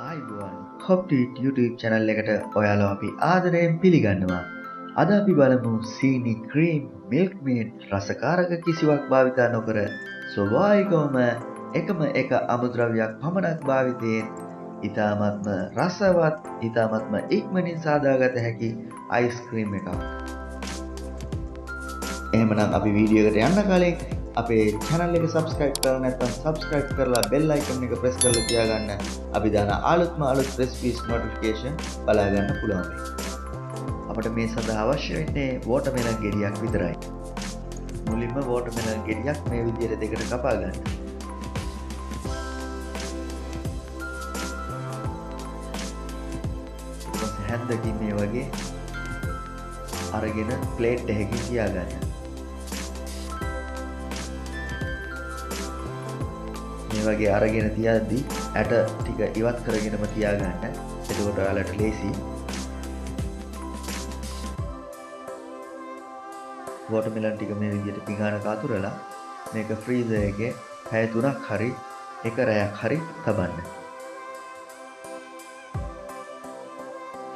ආයිබෝවන් හොප්ටීට් YouTube channel එකට ඔයාලා අපි ආදරයෙන් පිළිගන්නවා. අද අපි බලමු සීනි ක්‍රීම් මිල්ක් මේඩ් රසකාරක කිසිවක් භාවිතා නොකර ස්වභාවිකවම එකම එක අමුද්‍රව්‍යයක් පමණක් භාවිතයෙන් ඉතාමත්ම රසවත් ඉතාමත්ම ඉක්මනින් සාදාගත හැකි අයිස්ක්‍රීම් එකක්. එහෙමනම් අපි වීඩියෝ එකට යන්න කලින් අපේ channel එක subscribe කරලා නැත්නම් subscribe කරලා bell icon එක press කරලා තියාගන්න. අපි දාන අලුත්ම recipes notification බලා ගන්න පුළුවන්. අපිට මේ සඳහා අවශ්‍ය වෙන්නේ watermelon ගෙඩියක් විතරයි. මුලින්ම watermelon ගෙඩියක් මේ විදිහට දෙකට කපා ගන්න. ඊට හැන්දකින් මේ වගේ අරගෙන plate එකකින් තියාගන්න. මේ වගේ අරගෙන තියද්දී ඇට ටික ඉවත් කරගෙනම තියාගන්න. එතකොට ඔයාලට ලේසි. වෝටර්මෙලන් ටික මේ විදිහට පිඟානක අතුරලා මේක ෆ්‍රීසර් එකේ පැය 3ක් හරි එක රැයක් හරි තබන්න.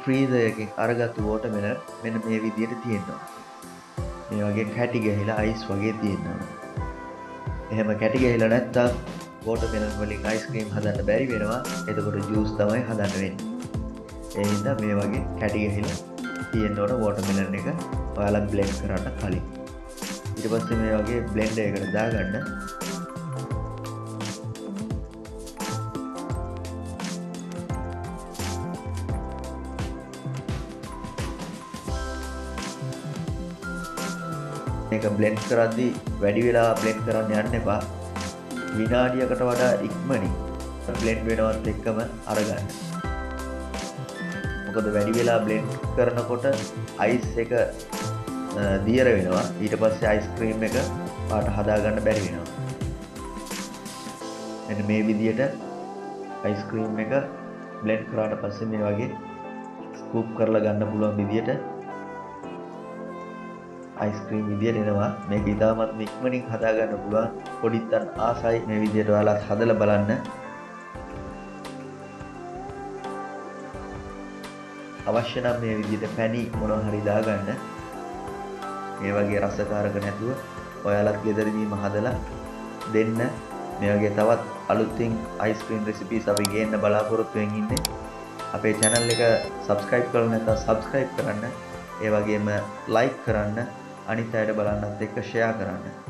ෆ්‍රීසර් එකෙන් අරගත්තු වෝටර්මෙලන් මෙන්න මේ විදිහට තියෙනවා. මේ වගේ කැටි ගහලා අයිස් වගේ තියෙනවා. එහෙම කැටි ගහලා නැත්තම් watermelon වලින් අයිස්ක්‍රීම් හදන්න බැරි වෙනවා. එතකොට ජූස් තමයි හදන්න වෙන්නේ. ඒ හින්දා මේ වගේ කැටි ගහලා තියෙන්න ඕන watermelon එක ඔයාලා blend කරන්න කලින්. ඊට පස්සේ මේ වගේ blender එකකට දාගන්න. මේක blend කරද්දී වැඩි වෙලා blend කරන්න යන්න එපා. විනාඩියකට වඩා ඉක්මනින් බ්ලෙන්ඩ් වෙනවත් එක්කම අරගන්න. මොකද වැඩි වෙලා බ්ලෙන්ඩ් කරනකොට අයිස් එක දියර වෙනවා. ඊට පස්සේ අයිස්ක්‍රීම් එක පාට හදා ගන්න බැරි වෙනවා. මෙන්න මේ විදිහට අයිස්ක්‍රීම් එක බ්ලෙන්ඩ් කරාට පස්සේ මේ වගේ ස්කූප් කරලා ගන්න පුළුවන් විදිහට අයිස්ක්‍රීම් විදියට එනවා. මේක ඉතාමත් ඉක්මනින් හදා ගන්න පුළුවන්. පොඩිත්තන් ආසයි මේ විදියට ඔයාලා හදලා බලන්න. අවශ්‍ය නම් මේ විදියට පැණි මොනවා හරි දාගන්න. මේ වගේ රසකාරක නැතුව ඔයාලත් ගෙදරදීම හදලා දෙන්න. මේ වගේ තවත් අලුතින් අයිස්ක්‍රීම් රෙසිපීස් අපි ගේන්න බලාපොරොත්තු වෙමින් ඉන්නේ. අපේ channel එක subscribe කරලා නැත්නම් subscribe කරන්න. ඒ වගේම like කරන්න. අනිත් අයට බලන්නත් එක්ක share කරන්න.